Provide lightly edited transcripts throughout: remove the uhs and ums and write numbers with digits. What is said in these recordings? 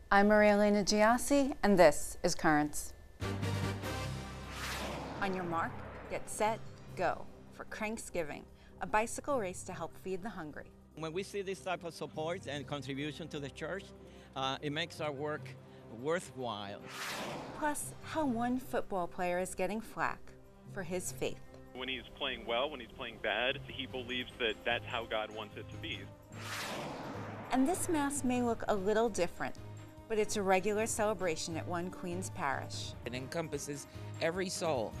I'm Maria Elena Giassi, and this is Currents. On your mark, get set, go for Cranksgiving, a bicycle race to help feed the hungry. When we see this type of support and contribution to the church, it makes our work worthwhile. Plus, how one football player is getting flack for his faith. When he's playing well, when he's playing bad, he believes that that's how God wants it to be. And this Mass may look a little different, but it's a regular celebration at One Queens Parish. It encompasses every soul.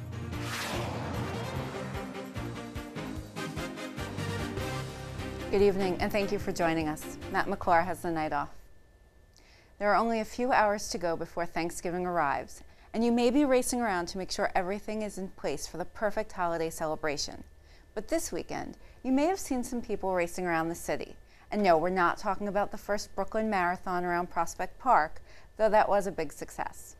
Good evening, and thank you for joining us. Matt McClure has the night off. There are only a few hours to go before Thanksgiving arrives, and you may be racing around to make sure everything is in place for the perfect holiday celebration. But this weekend, you may have seen some people racing around the city. And no, we're not talking about the first Brooklyn Marathon around Prospect Park, though that was a big success.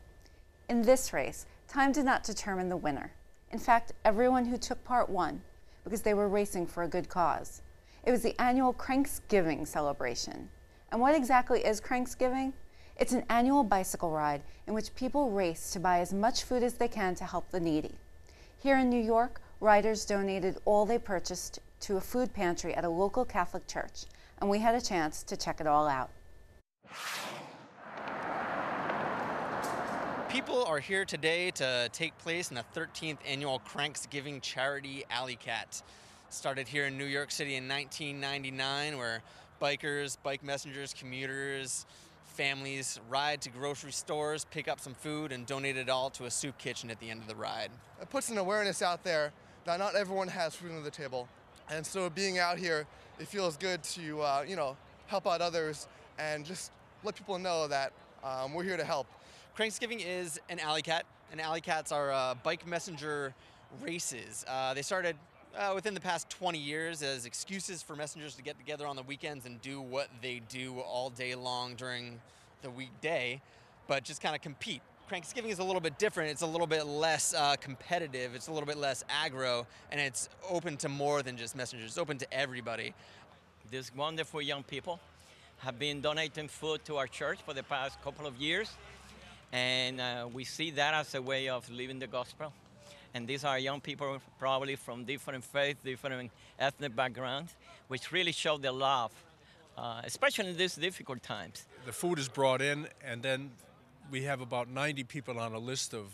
In this race, time did not determine the winner. In fact, everyone who took part won, because they were racing for a good cause. It was the annual Cranksgiving celebration. And what exactly is Cranksgiving? It's an annual bicycle ride in which people race to buy as much food as they can to help the needy. Here in New York, riders donated all they purchased to a food pantry at a local Catholic church, and we had a chance to check it all out. People are here today to take place in the 13th annual Cranksgiving charity Alley Cat. Started here in New York City in 1999, where bikers, bike messengers, commuters, families ride to grocery stores, pick up some food, and donate it all to a soup kitchen at the end of the ride. It puts an awareness out there that not everyone has food on the table. And so being out here, it feels good to, help out others and just let people know that we're here to help. Cranksgiving is an alley cat, and alley cats are bike messenger races. They started within the past 20 years as excuses for messengers to get together on the weekends and do what they do all day long during the weekday, but just kind of compete. Cranksgiving is a little bit different. It's a little bit less competitive. It's a little bit less aggro, and it's open to more than just messengers. It's open to everybody. These wonderful young people have been donating food to our church for the past couple of years, and we see that as a way of living the gospel. And these are young people probably from different faiths, different ethnic backgrounds, which really show their love, especially in these difficult times. The food is brought in, and then we have about 90 people on a list of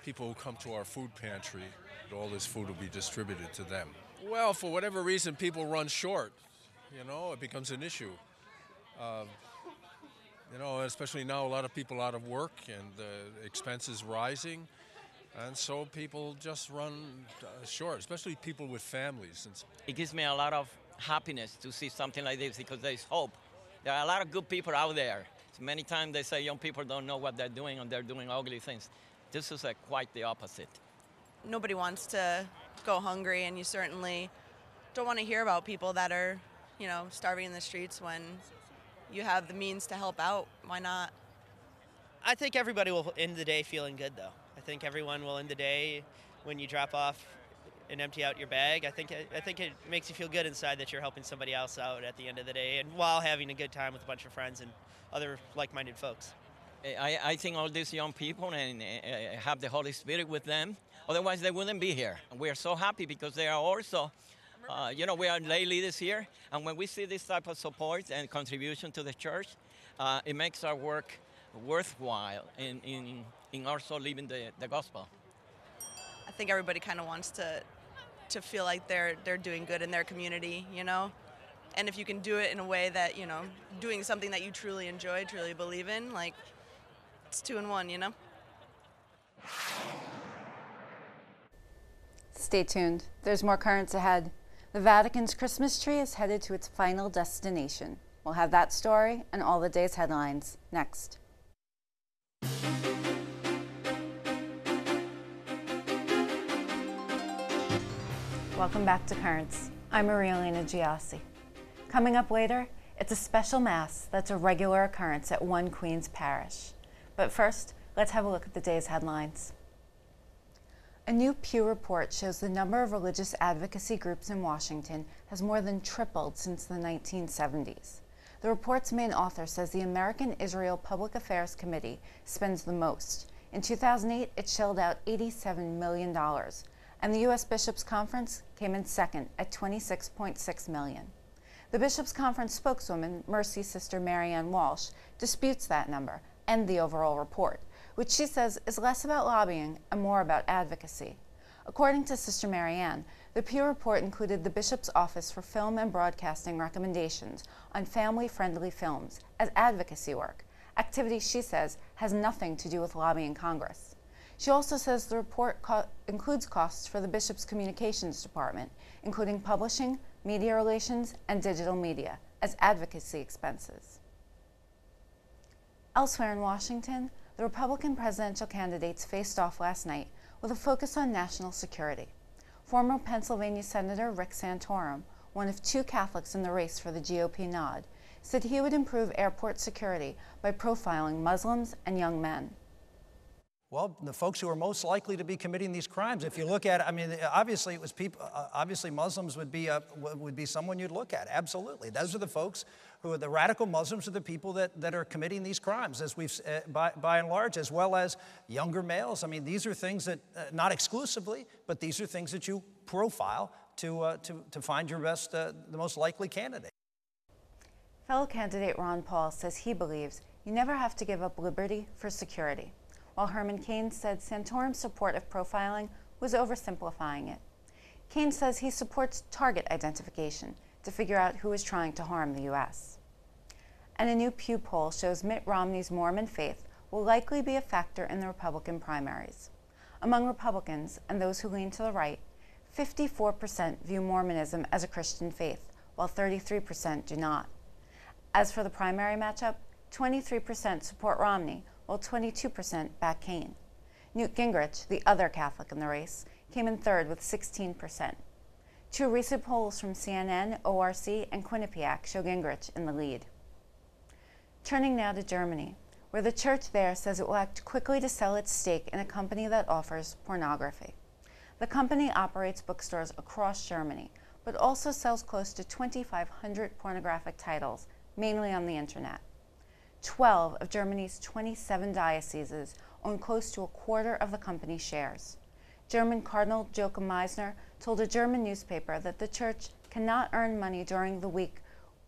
people who come to our food pantry. All this food will be distributed to them. Well, for whatever reason, people run short. It becomes an issue. Especially now, a lot of people out of work and expenses rising. And so people just run short, especially people with families. It gives me a lot of happiness to see something like this because there's hope. There are a lot of good people out there. So many times they say young people don't know what they're doing and they're doing ugly things. This is quite the opposite. Nobody wants to go hungry, and you certainly don't want to hear about people that are, starving in the streets when you have the means to help out. Why not? I think everybody will end the day feeling good, though. I think everyone will end the day when you drop off and empty out your bag. I think it makes you feel good inside that you're helping somebody else out at the end of the day, and while having a good time with a bunch of friends and other like-minded folks. I think all these young people and have the Holy Spirit with them. Otherwise, they wouldn't be here. And we are so happy because they are also, we are lay leaders here. And when we see this type of support and contribution to the church, it makes our work worthwhile in also living the gospel. I think everybody kind of wants to feel like they're doing good in their community, And if you can do it in a way that, doing something that you truly enjoy, truly believe in, it's 2 in 1, Stay tuned. There's more Currents ahead. The Vatican's Christmas tree is headed to its final destination. We'll have that story and all the day's headlines next. Welcome back to Currents. I'm Maria Elena Giassi. Coming up later, it's a special Mass that's a regular occurrence at One Queens Parish. But first, let's have a look at the day's headlines. A new Pew report shows the number of religious advocacy groups in Washington has more than tripled since the 1970s. The report's main author says the American-Israel Public Affairs Committee spends the most. In 2008, it shelled out $87 million, and the U.S. Bishops' Conference came in second at $26.6 million. The Bishops' Conference spokeswoman, Mercy Sister Marianne Walsh, disputes that number and the overall report, which she says is less about lobbying and more about advocacy. According to Sister Marianne, the Pew report included the Bishop's Office for Film and Broadcasting recommendations on family-friendly films as advocacy work, activity she says has nothing to do with lobbying Congress. She also says the report includes costs for the Bishop's Communications Department, including publishing, media relations, and digital media, as advocacy expenses. Elsewhere in Washington, the Republican presidential candidates faced off last night with a focus on national security. Former Pennsylvania Senator Rick Santorum, one of two Catholics in the race for the GOP nod, said he would improve airport security by profiling Muslims and young men. Well, the folks who are most likely to be committing these crimes, if you look at it, I mean, obviously it was people. Obviously, Muslims would be someone you'd look at. Absolutely, those are the folks who are the radical Muslims, are the people that are committing these crimes, as we've by and large, as well as younger males. I mean, these are things that not exclusively, but these are things that you profile to find your best, the most likely candidate. Fellow candidate Ron Paul says he believes you never have to give up liberty for security, while Herman Cain said Santorum's support of profiling was oversimplifying it. Cain says he supports target identification to figure out who is trying to harm the U.S. And a new Pew poll shows Mitt Romney's Mormon faith will likely be a factor in the Republican primaries. Among Republicans and those who lean to the right, 54% view Mormonism as a Christian faith, while 33% do not. As for the primary matchup, 23% support Romney, while 22% back Cain. Newt Gingrich, the other Catholic in the race, came in third with 16%. Two recent polls from CNN, ORC, and Quinnipiac show Gingrich in the lead. Turning now to Germany, where the church there says it will act quickly to sell its stake in a company that offers pornography. The company operates bookstores across Germany, but also sells close to 2,500 pornographic titles, mainly on the internet. 12 of Germany's 27 dioceses own close to a quarter of the company's shares. German Cardinal Joachim Meisner told a German newspaper that the church cannot earn money during the week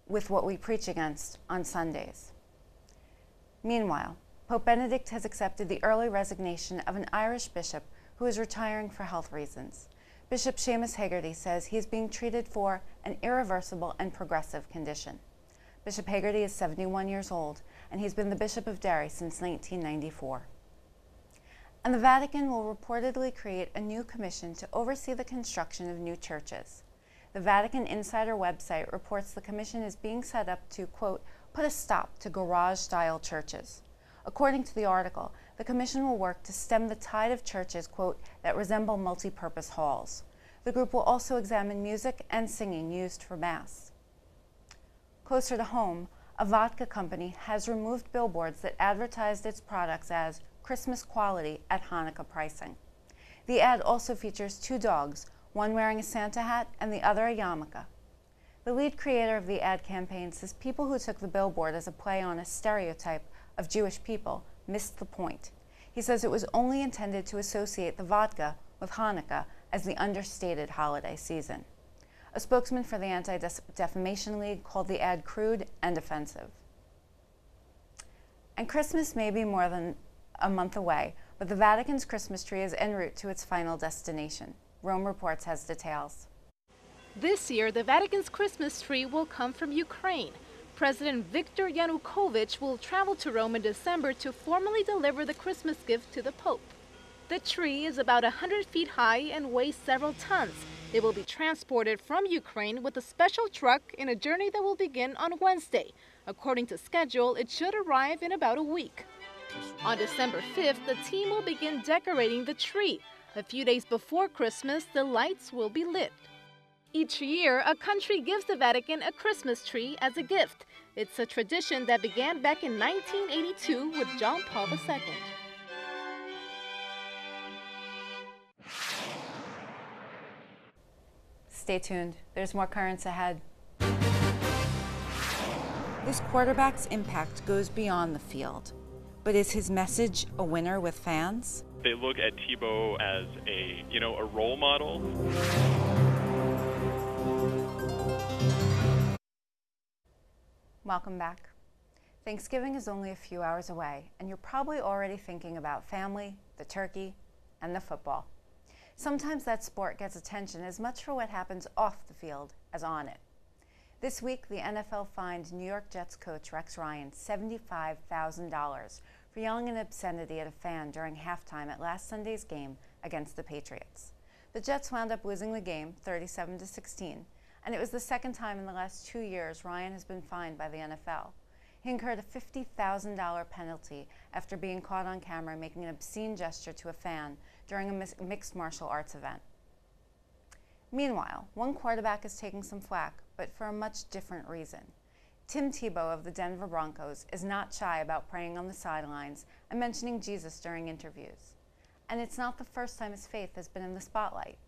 with what we preach against on Sundays. Meanwhile, Pope Benedict has accepted the early resignation of an Irish bishop who is retiring for health reasons. Bishop Seamus Hegarty says he is being treated for an irreversible and progressive condition. Bishop Hegarty is 71 years old, and he's been the Bishop of Derry since 1994. And the Vatican will reportedly create a new commission to oversee the construction of new churches. The Vatican Insider website reports the commission is being set up to, quote, put a stop to garage-style churches. According to the article, the commission will work to stem the tide of churches, quote, that resemble multi-purpose halls. The group will also examine music and singing used for Mass. Closer to home, a vodka company has removed billboards that advertised its products as Christmas quality at Hanukkah pricing. The ad also features two dogs, one wearing a Santa hat and the other a yarmulke. The lead creator of the ad campaign says people who took the billboard as a play on a stereotype of Jewish people missed the point. He says it was only intended to associate the vodka with Hanukkah as the understated holiday season. A spokesman for the Anti-Defamation League called the ad crude and offensive. And Christmas may be more than a month away, but the Vatican's Christmas tree is en route to its final destination. Rome Reports has details. This year, the Vatican's Christmas tree will come from Ukraine. President Viktor Yanukovych will travel to Rome in December to formally deliver the Christmas gift to the Pope. The tree is about 100 feet high and weighs several tons. It will be transported from Ukraine with a special truck in a journey that will begin on Wednesday. According to schedule, it should arrive in about a week. On December 5th, the team will begin decorating the tree. A few days before Christmas, the lights will be lit. Each year, a country gives the Vatican a Christmas tree as a gift. It's a tradition that began back in 1982 with John Paul II. Stay tuned. There's more currents ahead. This quarterback's impact goes beyond the field. But is his message a winner with fans? They look at Tebow as a role model. Welcome back. Thanksgiving is only a few hours away, and you're probably already thinking about family, the turkey, and the football. Sometimes that sport gets attention as much for what happens off the field as on it. This week, the NFL fined New York Jets coach Rex Ryan $75,000 for yelling an obscenity at a fan during halftime at last Sunday's game against the Patriots. The Jets wound up losing the game 37-16, and it was the second time in the last 2 years Ryan has been fined by the NFL. He incurred a $50,000 penalty after being caught on camera making an obscene gesture to a fan during a mixed martial arts event. Meanwhile, one quarterback is taking some flack, but for a much different reason. Tim Tebow of the Denver Broncos is not shy about praying on the sidelines and mentioning Jesus during interviews. And it's not the first time his faith has been in the spotlight.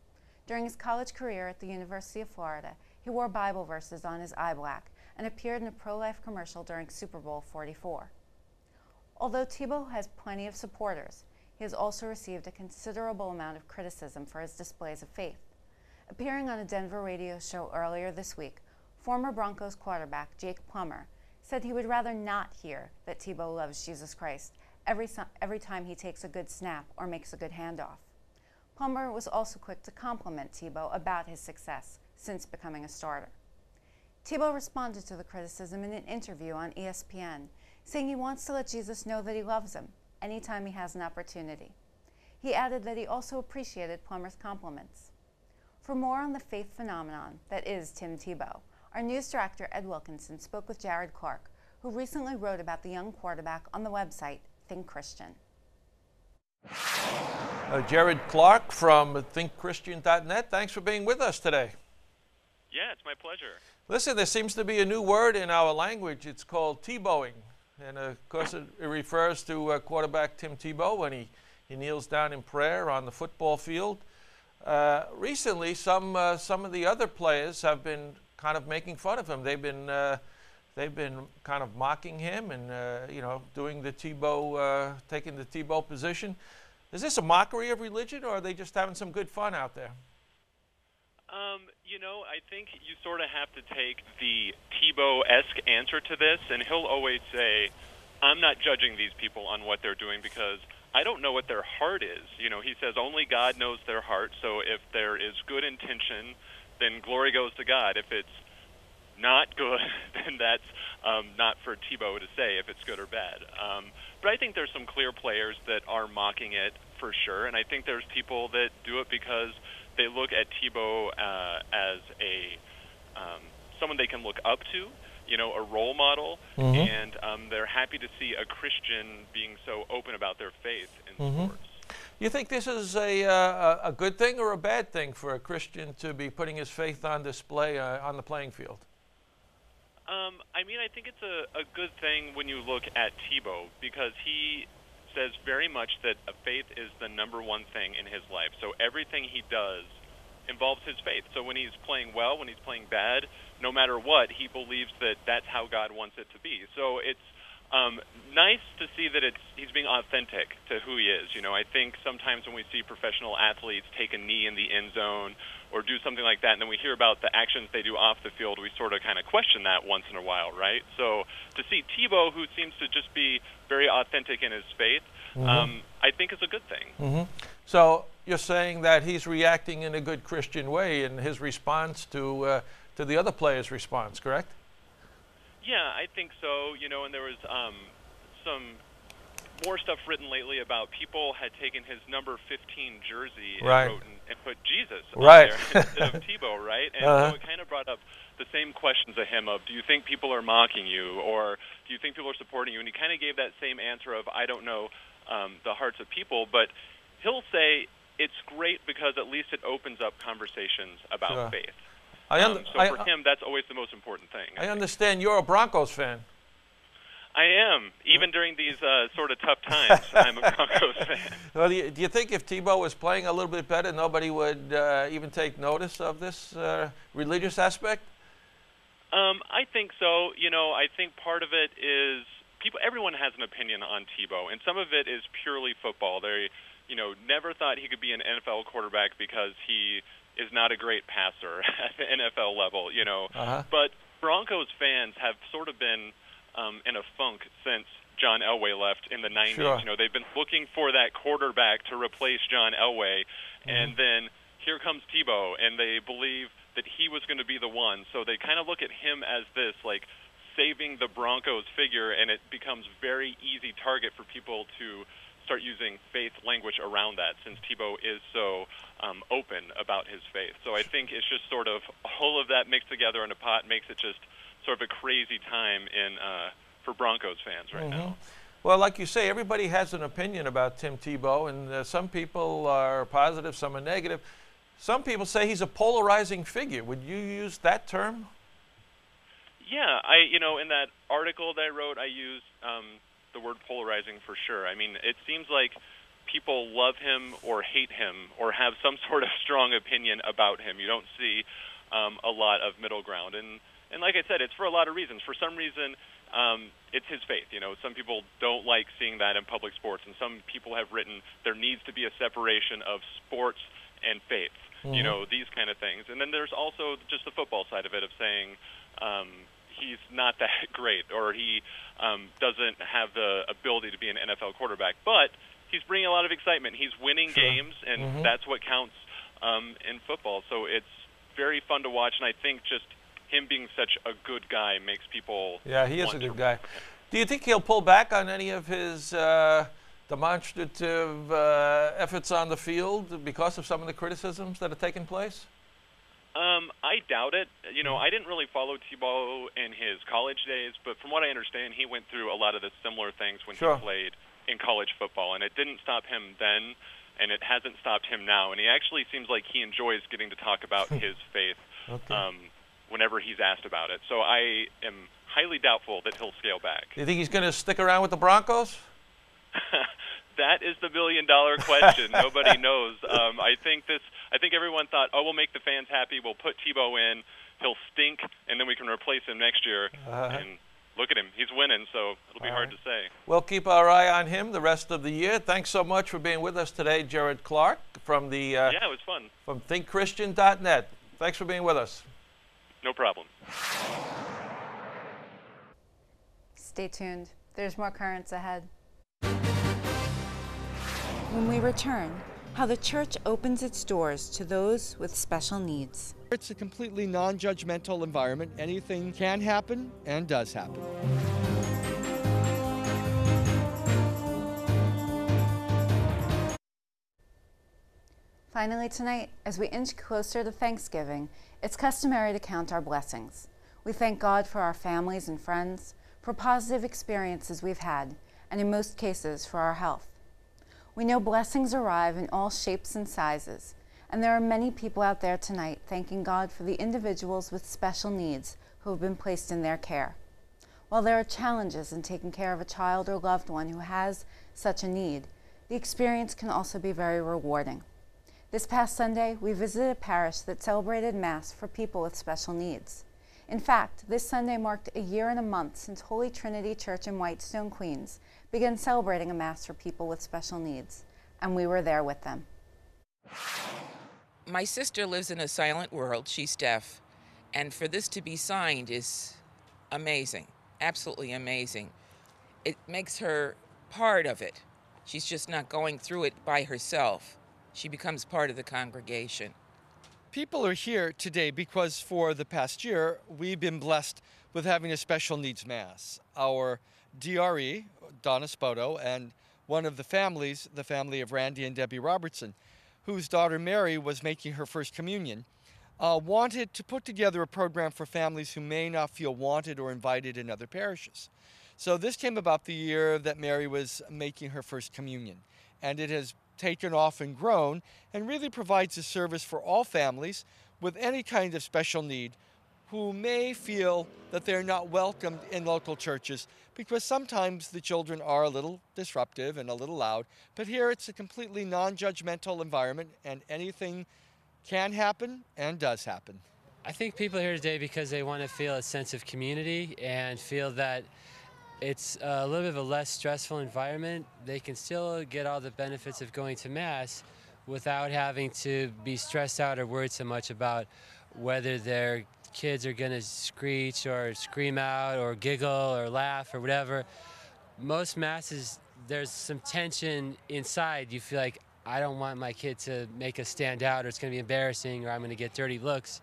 During his college career at the University of Florida, he wore Bible verses on his eye black and appeared in a pro-life commercial during Super Bowl 44. Although Tebow has plenty of supporters, he has also received a considerable amount of criticism for his displays of faith. Appearing on a Denver radio show earlier this week, former Broncos quarterback Jake Plummer said he would rather not hear that Tebow loves Jesus Christ every time he takes a good snap or makes a good handoff. Plummer was also quick to compliment Tebow about his success since becoming a starter. Tebow responded to the criticism in an interview on ESPN, saying he wants to let Jesus know that he loves him anytime he has an opportunity. He added that he also appreciated Plummer's compliments. For more on the faith phenomenon that is Tim Tebow, our news director Ed Wilkinson spoke with Jared Clark, who recently wrote about the young quarterback on the website Think Christian. Jared Clark from thinkchristian.net. Thanks for being with us today. Yeah, it's my pleasure. Listen, there seems to be a new word in our language. It's called Tebowing. And of course, it refers to quarterback Tim Tebow when he kneels down in prayer on the football field. Recently, some of the other players have been kind of making fun of him. They've been kind of mocking him and doing the Tebow, taking the Tebow position. Is this a mockery of religion, or are they just having some good fun out there? I think you sort of have to take the Tebow-esque answer to this, and he'll always say, I'm not judging these people on what they're doing because I don't know what their heart is. He says only God knows their heart, so if there is good intention, then glory goes to God. If it's not good, then that's not for Tebow to say if it's good or bad. But I think there's some clear players that are mocking it for sure, and I think there's people that do it because they look at Tebow as someone they can look up to, a role model, and they're happy to see a Christian being so open about their faith in sports. You think this is a good thing or a bad thing for a Christian to be putting his faith on display on the playing field? I think it's a good thing when you look at Tebow because he says very much that faith is the #1 thing in his life. So everything he does involves his faith. So when he's playing well, when he's playing bad, no matter what, he believes that that's how God wants it to be. So it's nice to see that he's being authentic to who he is. I think sometimes when we see professional athletes take a knee in the end zone or do something like that, and then we hear about the actions they do off the field, we sort of kind of question that once in a while, right? So to see Tebow, who seems to just be very authentic in his faith, I think is a good thing. So you're saying that he's reacting in a good Christian way in his response to the other players' response, correct? Yeah, I think so. And there was some more stuff written lately about people had taken his number 15 jersey and put Jesus on there instead of Tebow, right? And so it kind of brought up the same questions of him of, do you think people are mocking you, or do you think people are supporting you? And he kind of gave that same answer of, I don't know the hearts of people, but he'll say it's great because at least it opens up conversations about faith. So for him, that's always the most important thing. I understand you're a Broncos fan. I am. Even during these sort of tough times, I'm a Broncos fan. Well, do you think if Tebow was playing a little bit better, nobody would even take notice of this religious aspect? I think so. You know, I think part of it is everyone has an opinion on Tebow, and some of it is purely football. They, never thought he could be an NFL quarterback because he is not a great passer at the NFL level, But Broncos fans have sort of been in a funk since John Elway left in the 90s. Sure. They've been looking for that quarterback to replace John Elway, and then here comes Tebow, and they believe that he was going to be the one. So they kind of look at him as this, like, saving the Broncos figure, and it becomes very easy target for people to start using faith language around that, since Tebow is so open about his faith. So I think it's just sort of all of that mixed together in a pot makes it just sort of a crazy time for Broncos fans right now. Well, like you say, everybody has an opinion about Tim Tebow, and some people are positive, some are negative. Some people say he's a polarizing figure. Would you use that term? Yeah, in that article that I wrote, I used the word polarizing for sure. I mean, it seems like people love him or hate him or have some sort of strong opinion about him. You don't see a lot of middle ground. And like I said, it's for a lot of reasons. For some reason, it's his faith. Some people don't like seeing that in public sports, and some people have written there needs to be a separation of sports and faith, these kind of things. And then there's also just the football side of it, of saying he's not that great, or he doesn't have the ability to be an NFL quarterback. But he's bringing a lot of excitement. He's winning games, and that's what counts in football. So it's very fun to watch, and I think just him being such a good guy makes people he is a good guy. Do you think he'll pull back on any of his demonstrative efforts on the field because of some of the criticisms that have taken place? I doubt it. I didn't really follow Tebow in his college days, but from what I understand, he went through a lot of the similar things when he played in college football, and it didn't stop him then, and it hasn't stopped him now. And he actually seems like he enjoys getting to talk about his faith whenever he's asked about it. So I am highly doubtful that he'll scale back. Do you think he's going to stick around with the Broncos? That is the million-dollar question. Nobody knows. I think everyone thought, we'll make the fans happy. We'll put Tebow in. He'll stink, and then we can replace him next year. And look at him. He's winning, so it'll be hard to say. We'll keep our eye on him the rest of the year. Thanks so much for being with us today, Jared Clark, from the yeah, it was fun. From thinkchristian.net. Thanks for being with us. No problem. Stay tuned. There's more currents ahead. When we return, how the church opens its doors to those with special needs. It's a completely non-judgmental environment. Anything can happen and does happen. Finally tonight, as we inch closer to Thanksgiving, it's customary to count our blessings. We thank God for our families and friends, for positive experiences we've had, and in most cases for our health. We know blessings arrive in all shapes and sizes, and there are many people out there tonight thanking God for the individuals with special needs who have been placed in their care. While there are challenges in taking care of a child or loved one who has such a need, the experience can also be very rewarding. This past Sunday, we visited a parish that celebrated Mass for people with special needs. In fact, this Sunday marked a year and a month since Holy Trinity Church in Whitestone, Queens, began celebrating a Mass for people with special needs, and we were there with them. My sister lives in a silent world. She's deaf, and for this to be signed is amazing, absolutely amazing. It makes her part of it. She's just not going through it by herself. She becomes part of the congregation. People are here today because for the past year, we've been blessed with having a special needs Mass. Our DRE, Donna Spoto, and one of the families, the family of Randy and Debbie Robertson, whose daughter Mary was making her first communion, wanted to put together a program for families who may not feel wanted or invited in other parishes. So this came about the year that Mary was making her first communion, and it has taken off and grown and really provides a service for all families with any kind of special need who may feel that they're not welcomed in local churches because sometimes the children are a little disruptive and a little loud. But here it's a completely non-judgmental environment and anything can happen and does happen. I think people are here today because they want to feel a sense of community and feel that it's a little bit of a less stressful environment. They can still get all the benefits of going to Mass without having to be stressed out or worried so much about whether their kids are going to screech or scream out or giggle or laugh or whatever. Most Masses, there's some tension inside. You feel like, I don't want my kid to make us stand out, or it's going to be embarrassing, or I'm going to get dirty looks.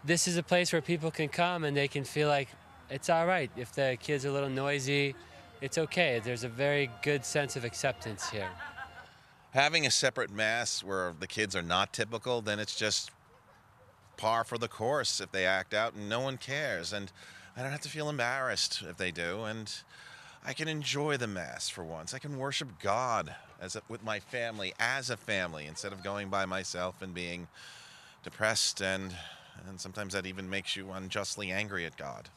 This is a place where people can come and they can feel like it's all right. If the kids are a little noisy, it's okay. There's a very good sense of acceptance here. Having a separate Mass where the kids are not typical, then it's just par for the course if they act out and no one cares. And I don't have to feel embarrassed if they do. And I can enjoy the Mass for once. I can worship God with my family, as a family, instead of going by myself and being depressed, and sometimes that even makes you unjustly angry at God.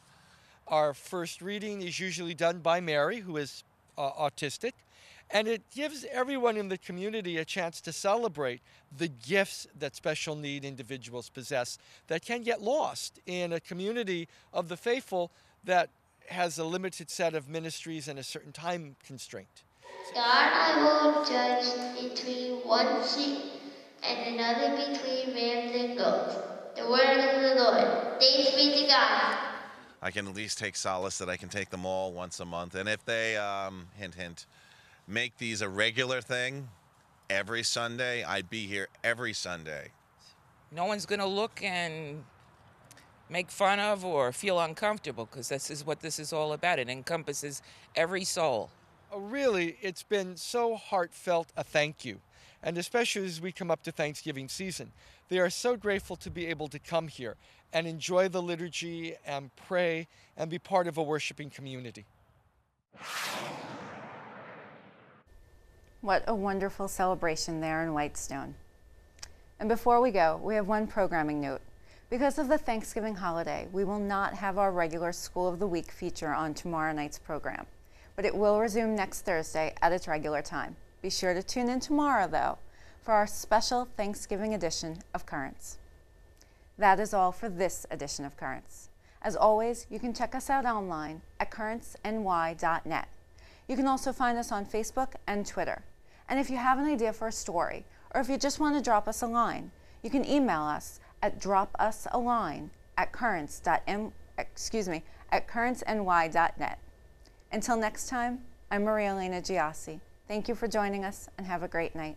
Our first reading is usually done by Mary, who is autistic, and it gives everyone in the community a chance to celebrate the gifts that special need individuals possess that can get lost in a community of the faithful that has a limited set of ministries and a certain time constraint. God, I will judge between one sheep and another between rams and goats. The word of the Lord. Thanks be to God. I can at least take solace that I can take them all once a month. And if they, hint, hint, make these a regular thing every Sunday, I'd be here every Sunday. No one's going to look and make fun of or feel uncomfortable, because this is what this is all about. It encompasses every soul. Really, it's been so heartfelt a thank you. And especially as we come up to Thanksgiving season, they are so grateful to be able to come here and enjoy the liturgy and pray and be part of a worshiping community. What a wonderful celebration there in Whitestone. And before we go, we have one programming note. Because of the Thanksgiving holiday, we will not have our regular School of the Week feature on tomorrow night's program, but it will resume next Thursday at its regular time. Be sure to tune in tomorrow, though, for our special Thanksgiving edition of Currents. That is all for this edition of Currents. As always, you can check us out online at currentsny.net. You can also find us on Facebook and Twitter. And if you have an idea for a story, or if you just want to drop us a line, you can email us at currentsny.net. Until next time, I'm Maria Elena Giassi. Thank you for joining us, and have a great night.